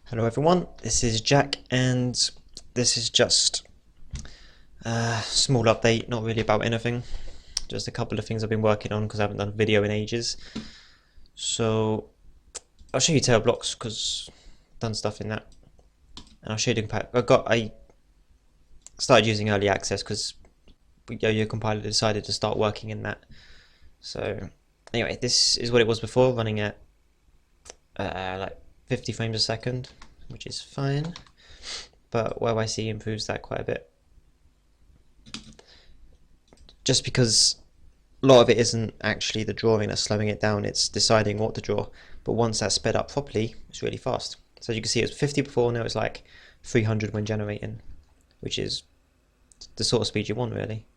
Hello everyone, this is Jack and this is just a small update, not really about anything, just a couple of things I've been working on because I haven't done a video in ages. So I'll show you TerraBlocks because I've done stuff in that, and I'll show you the compiler. I started using early access because Yo-Yo compiler decided to start working in that. So anyway, this is what it was before, running at like 50 frames a second, which is fine, but YYC improves that quite a bit. Just because a lot of it isn't actually the drawing that's slowing it down, it's deciding what to draw. But once that's sped up properly, it's really fast. So as you can see, it was 50 before, now it's like 300 when generating, which is the sort of speed you want, really.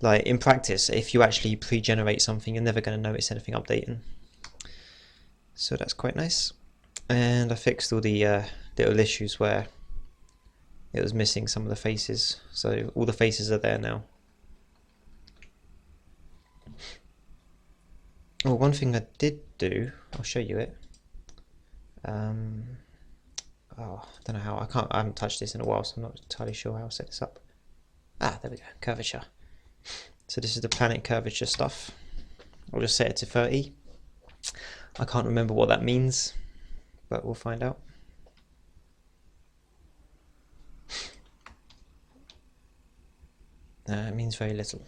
Like in practice, if you actually pre-generate something, you're never going to notice anything updating. So that's quite nice. And I fixed all the little issues where it was missing some of the faces. So all the faces are there now. Oh, one thing I did do, I'll show you it. Oh, I don't know how, I haven't touched this in a while, so I'm not entirely sure how to set this up. Ah, there we go, curvature. So this is the planet curvature stuff. I'll just set it to 30. I can't remember what that means, but we'll find out. It means very little.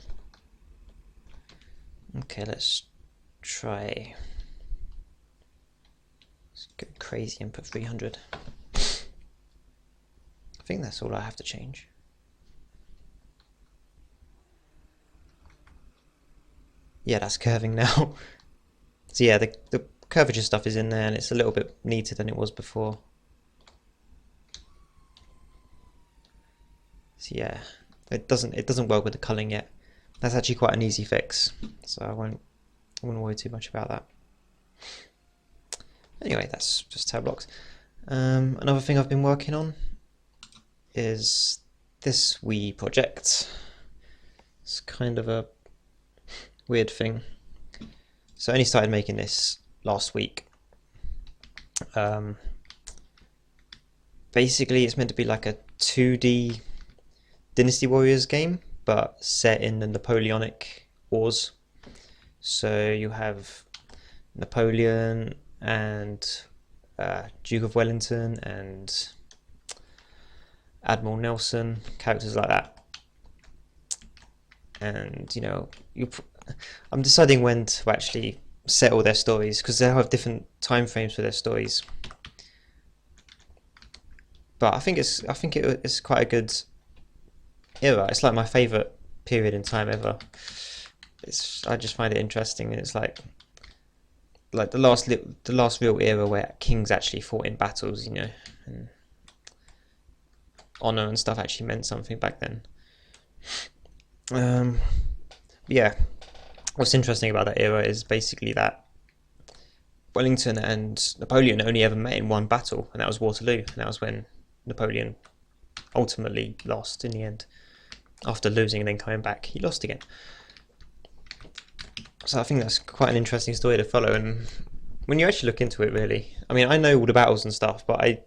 Okay, let's try. Let's go crazy and put 300. I think that's all I have to change. Yeah, that's curving now. So yeah, the curvature stuff is in there, and it's a little bit neater than it was before. So yeah, it doesn't work with the culling yet. That's actually quite an easy fix, so I wouldn't worry too much about that. Anyway, that's just TerraBlocks. Another thing I've been working on is this Wii project. It's kind of a weird thing. So I only started making this last week. Basically, it's meant to be like a 2D Dynasty Warriors game, but set in the Napoleonic Wars. So you have Napoleon and Duke of Wellington and Admiral Nelson, characters like that. And you know, I'm deciding when to actually set all their stories because they have different time frames for their stories. But I think it's quite a good era. It's like my favourite period in time ever. I just find it interesting, and it's like the last real era where kings actually fought in battles, you know, and honor and stuff actually meant something back then. Yeah, what's interesting about that era is basically that Wellington and Napoleon only ever met in one battle, and that was Waterloo, and that was when Napoleon ultimately lost in the end. After losing and then coming back, he lost again. So I think that's quite an interesting story to follow, and when you actually look into it, really, I mean, I know all the battles and stuff, but I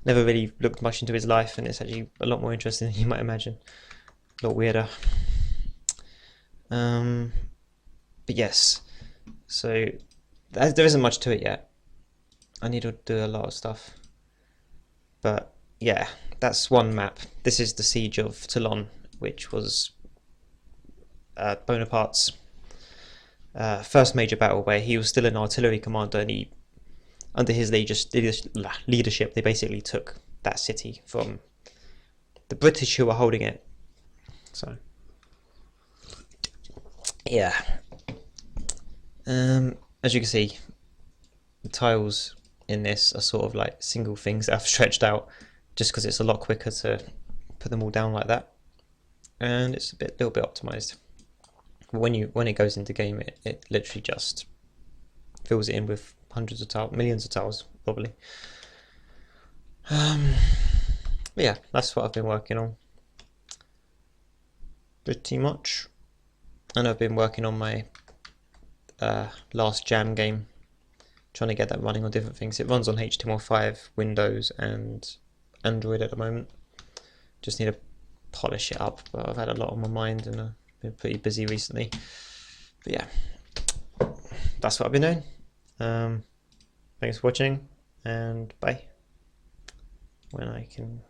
never really looked much into his life, and it's actually a lot more interesting than you might imagine. A lot weirder. But yes, so there isn't much to it yet. I need to do a lot of stuff, but yeah, that's one map. This is the Siege of Toulon, which was Bonaparte's first major battle, where he was still an artillery commander, and he, under his leadership, they basically took that city from the British, who were holding it. So yeah, as you can see, the tiles in this are sort of like single things that I've stretched out, just because it's a lot quicker to put them all down like that, and it's a little bit optimized. When it goes into game, it literally just fills it in with hundreds of tiles, millions of tiles probably. But yeah, that's what I've been working on pretty much, and I've been working on my last jam game trying to get that running on different things. It runs on HTML5, Windows and Android at the moment. Just need to polish it up, but I've had a lot on my mind and I've been pretty busy recently. But yeah, that's what I've been doing. Thanks for watching, and bye. When I can